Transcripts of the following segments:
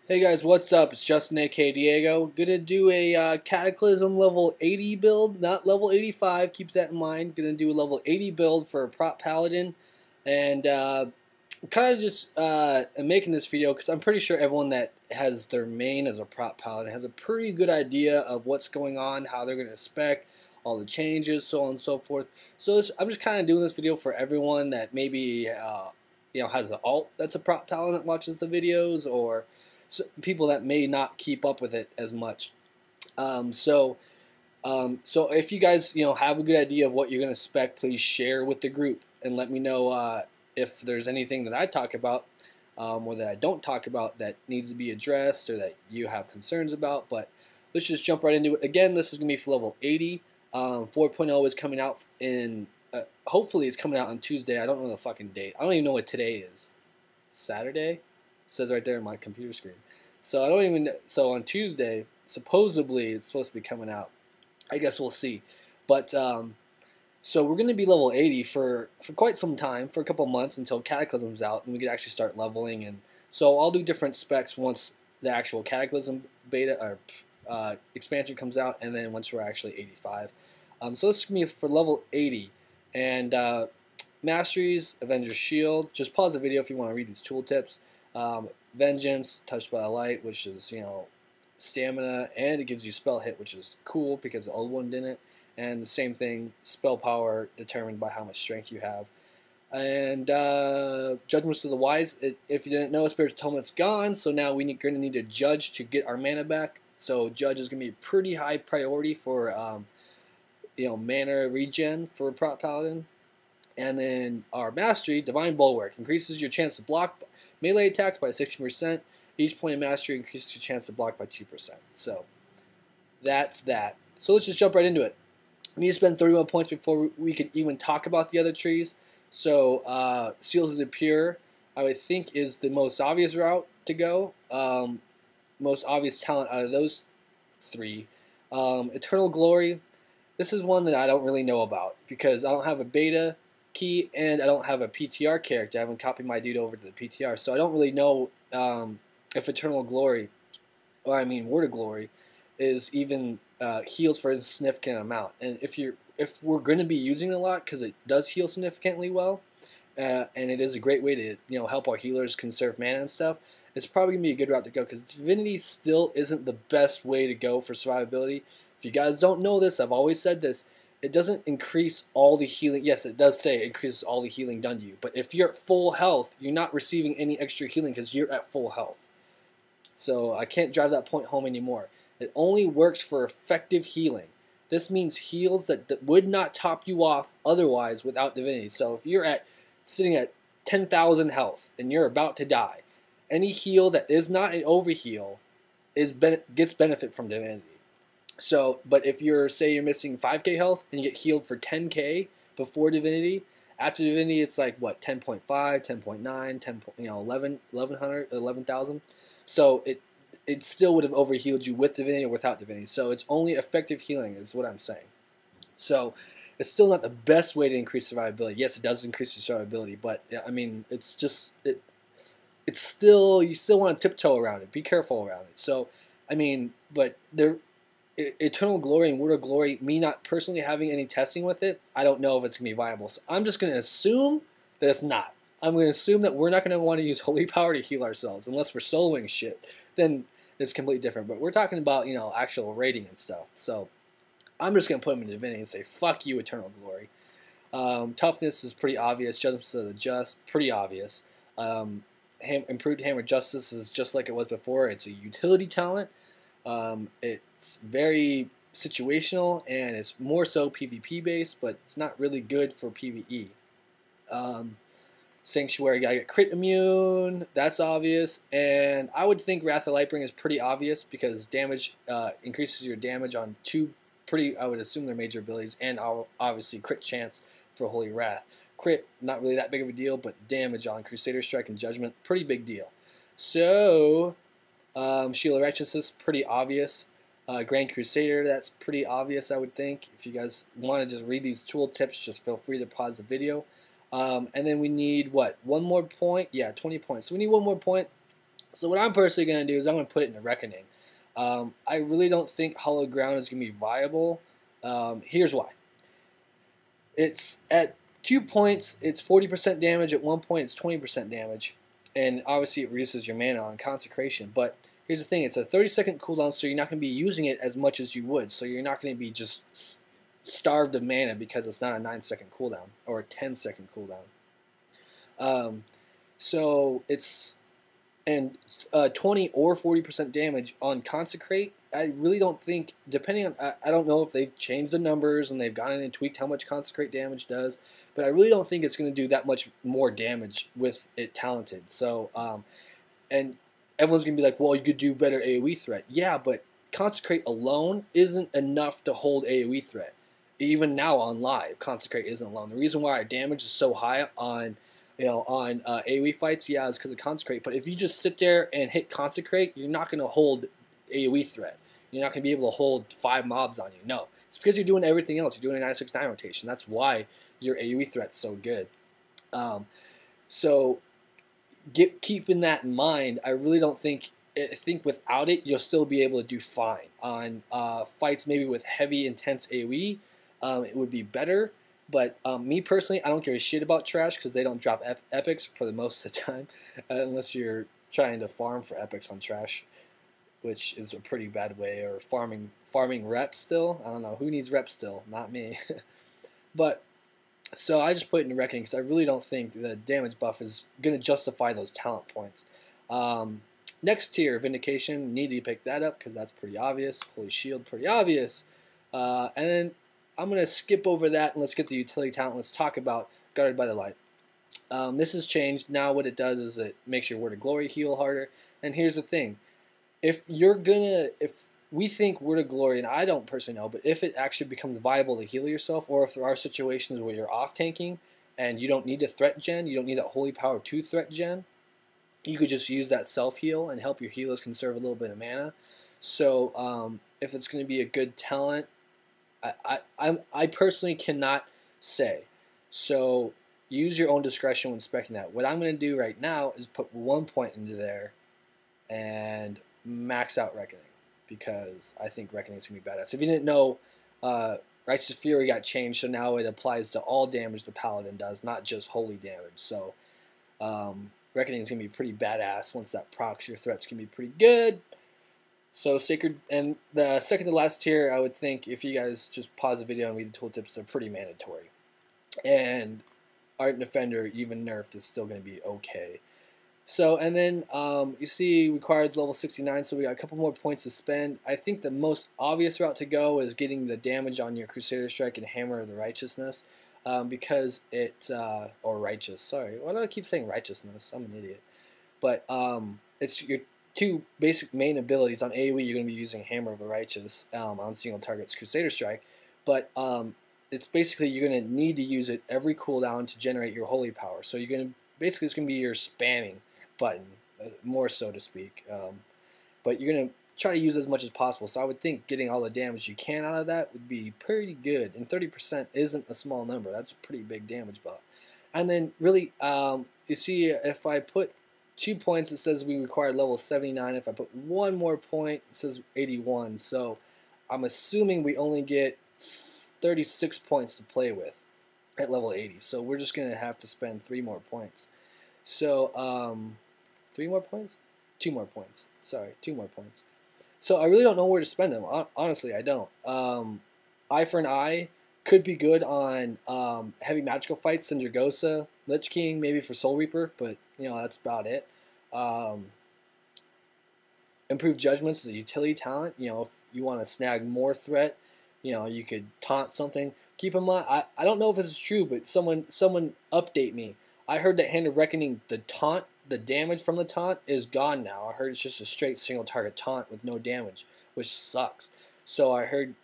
Hey guys, what's up? It's Justin aka Diego. Gonna do a Cataclysm level 80 build, not level 85, keep that in mind. Gonna do a level 80 build for Prot Paladin. And kind of just am making this video because I'm pretty sure everyone that has their main as a Prot Paladin has a pretty good idea of what's going on, how they're gonna spec, all the changes, so on and so forth. So I'm just kind of doing this video for everyone that maybe has an alt that's a Prot Paladin that watches the videos, or people that may not keep up with it as much. So if you guys have a good idea of what you're going to spec, please share with the group and let me know if there's anything that I talk about or that I don't talk about that needs to be addressed or that you have concerns about. But let's just jump right into it. Again, this is going to be for level 80. 4.0 is coming out in hopefully it's coming out on Tuesday. I don't know the fucking date. I don't even know what today is. Saturday? It says right there on my computer screen. So I don't even. So on Tuesday, supposedly it's supposed to be coming out. I guess we'll see. But so we're going to be level 80 for quite some time, for a couple months until Cataclysm's out, and we can actually start leveling. And so I'll do different specs once the actual Cataclysm beta or expansion comes out, and then once we're actually 85. So this is going to be for level 80, and masteries, Avengers Shield. Just pause the video if you want to read these tooltips. Vengeance, Touched by the Light, which is, stamina, and it gives you spell hit, which is cool because the old one didn't. And the same thing, spell power determined by how much strength you have. And Judgments of the Wise, if you didn't know, Spiritual Atonement's gone, so now we're going to need a Judge to get our mana back. So Judge is going to be a pretty high priority for mana regen for Prot Paladin. And then our Mastery, Divine Bulwark, increases your chance to block melee attacks by 16%. Each point of Mastery increases your chance to block by 2%. So that's that. So let's just jump right into it. We need to spend 31 points before we can even talk about the other trees. So Seals of the Pure, I would think, is the most obvious route to go. Most obvious talent out of those three. Eternal Glory, this is one that I don't really know about because I don't have a beta key and I don't have a PTR character. I haven't copied my dude over to the PTR, so I don't really know if Eternal Glory, or I mean Word of Glory, is even heals for a significant amount. And if we're going to be using it a lot, because it does heal significantly well, and it is a great way to help our healers conserve mana and stuff, it's probably gonna be a good route to go because Divinity still isn't the best way to go for survivability. If you guys don't know this, I've always said this. It doesn't increase all the healing. Yes, it does say it increases all the healing done to you. But if you're at full health, you're not receiving any extra healing because you're at full health. So I can't drive that point home anymore. It only works for effective healing. This means heals that would not top you off otherwise without Divinity. So if you're sitting at 10,000 health and you're about to die, any heal that is not an overheal gets benefit from Divinity. So, but if you're missing 5k health and you get healed for 10k before Divinity, after Divinity it's like what, 10.5, 10.9, 10, 11,000. So it still would have overhealed you with Divinity or without Divinity. So it's only effective healing is what I'm saying. So it's still not the best way to increase survivability. Yes, it does increase your survivability, but I mean it's just it's still, you still want to tiptoe around it. Be careful around it. So I mean, but Eternal Glory and Word of Glory, me not personally having any testing with it, I don't know if it's going to be viable. So I'm just going to assume that it's not. I'm going to assume that we're not going to want to use Holy Power to heal ourselves unless we're soloing shit. Then it's completely different. But we're talking about, actual rating and stuff. So I'm just going to put them in Divinity and say, fuck you, Eternal Glory. Toughness is pretty obvious. Judgments of the Just, pretty obvious. Improved Hammer Justice is just like it was before. It's a utility talent. It's very situational and it's more so PvP based, but it's not really good for PvE. Sanctuary, gotta get crit immune, that's obvious, and I would think Wrath of Lightbringer is pretty obvious because damage increases your damage on two I would assume they're major abilities, and obviously crit chance for Holy Wrath. Crit, not really that big of a deal, but damage on Crusader Strike and Judgment, pretty big deal. So Shield of Righteousness, pretty obvious. Grand Crusader, that's pretty obvious, I would think. If you guys want to just read these tool tips, just feel free to pause the video. And then we need, what, one more point? Yeah, 20 points. So we need one more point So what I'm personally going to do is I'm going to put it in the Reckoning. I really don't think Hollow Ground is going to be viable. Here's why. It's at 2 points, it's 40% damage. At 1 point, it's 20% damage. And obviously it reduces your mana on Consecration. But here's the thing, it's a 30-second cooldown, so you're not going to be using it as much as you would. So you're not going to be just starved of mana because it's not a 9-second cooldown or a 10-second cooldown. So it's 20 or 40% damage on Consecrate. I really don't think, depending on, I don't know if they've changed the numbers and they've gone in and tweaked how much Consecrate damage does, but I really don't think it's going to do that much more damage with it talented. So, and everyone's going to be like, well, you could do better AoE threat. Yeah, but Consecrate alone isn't enough to hold AoE threat. Even now on live, Consecrate isn't alone. The reason why our damage is so high on AoE fights, yeah, is because of Consecrate. But if you just sit there and hit Consecrate, you're not going to hold AoE threat. You're not going to be able to hold 5 mobs on you. No, it's because you're doing everything else. You're doing a 969 rotation. That's why your AoE threat's so good. So keeping that in mind, I really don't think. I think without it, you'll still be able to do fine on fights maybe with heavy, intense AoE. It would be better. But me personally, I don't give a shit about trash because they don't drop epics for the most of the time, unless you're trying to farm for epics on trash, which is a pretty bad way, or farming rep still. I don't know who needs rep still, not me. But so I just put it in Reckoning because I really don't think the damage buff is going to justify those talent points. Next tier, Vindication, need to pick that up because that's pretty obvious. Holy Shield, pretty obvious. And then I'm going to skip over that and let's get the utility talent. Let's talk about Guarded by the Light. This has changed. Now what it does is it makes your Word of Glory heal harder. And here's the thing. If we think Word of Glory, and I don't personally know, but if it actually becomes viable to heal yourself, or if there are situations where you're off-tanking and you don't need a threat gen, you don't need that Holy Power 2 threat gen, you could just use that self-heal and help your healers conserve a little bit of mana. So if it's going to be a good talent, I personally cannot say. So use your own discretion when speccing that. What I'm going to do right now is put 1 point into there and max out Reckoning, because I think Reckoning is going to be badass. If you didn't know, Righteous Fury got changed, so now it applies to all damage the Paladin does, not just holy damage. So Reckoning is going to be pretty badass. Once that procs, your threats can be pretty good. So Sacred, and the second to last tier, I would think if you guys just pause the video and read the tooltips, they're pretty mandatory. And Ardent Defender, even nerfed, is still going to be okay. So, and then you see requires level 69, so we got a couple more points to spend. I think the most obvious route to go is getting the damage on your Crusader Strike and Hammer of the Righteousness, because it, or Righteous, sorry, why do I keep saying Righteousness? I'm an idiot. But it's your two basic main abilities. On AoE, you're going to be using Hammer of the Righteous on single targets Crusader Strike, but it's basically you're going to need to use it every cooldown to generate your Holy Power. So you're going to, basically it's going to be your spamming button, more so to speak, but you're going to try to use as much as possible. So I would think getting all the damage you can out of that would be pretty good, and 30% isn't a small number. That's a pretty big damage buff. And then really, you see, if I put 2 points, it says we require level 79. If I put 1 more point, it says 81. So I'm assuming we only get 36 points to play with at level 80. So we're just going to have to spend 3 more points. So 3 more points? 2 more points. Sorry, 2 more points. So I really don't know where to spend them. Honestly, I don't. Eye for an Eye could be good on heavy magical fights, Sindragosa, Lich King, maybe for Soul Reaper, but you know, that's about it. Improved Judgments is a utility talent. You know, if you want to snag more threat, you know, you could taunt something. Keep in mind, I don't know if this is true, but someone update me. I heard that Hand of Reckoning, the taunt, the damage from the taunt is gone now. I heard it's just a straight single target taunt with no damage, which sucks. So I heard,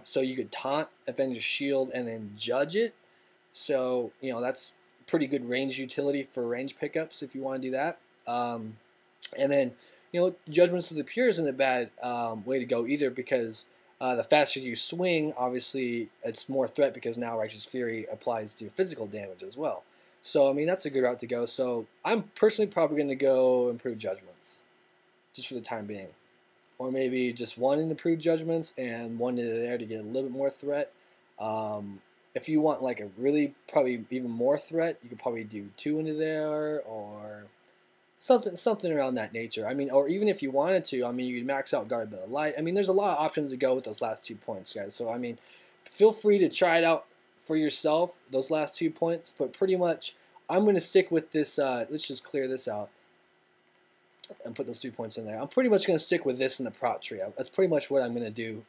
so you could taunt, Avenge your Shield, and then judge it. So, you know, that's pretty good range utility for range pickups if you want to do that. And then, you know, Judgments of the Pure isn't a bad way to go either, because the faster you swing, obviously, it's more threat because now Righteous Fury applies to your physical damage as well. So, I mean, that's a good route to go. So, I'm personally probably going to go Improved Judgments. just for the time being. Or maybe just one in improved judgments and one in there to get a little bit more threat. If you want like a really probably even more threat, you could probably do 2 into there or something around that nature. I mean, or even if you wanted to, I mean, you could max out guard by the light. I mean, there's a lot of options to go with those last 2 points, guys. So I mean, feel free to try it out for yourself, those last 2 points. But pretty much, I'm going to stick with this. Let's just clear this out and put those 2 points in there. I'm pretty much going to stick with this in the prot tree. That's pretty much what I'm going to do.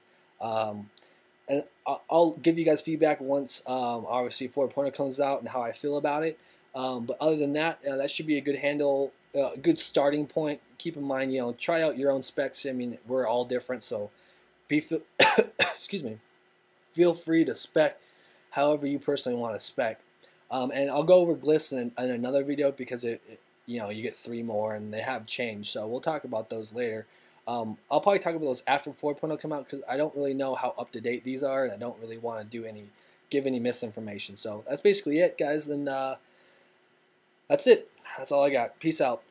And I'll give you guys feedback once obviously 4.0 comes out and how I feel about it. But other than that, that should be a good handle, a good starting point. Keep in mind, try out your own specs. I mean, we're all different, so excuse me. Feel free to spec however you personally want to spec. And I'll go over glyphs in another video because you get 3 more and they have changed. So we'll talk about those later. I'll probably talk about those after 4.0 come out because I don't really know how up to date these are, and I don't really want to give any misinformation. So that's basically it, guys, and that's it. That's all I got. Peace out.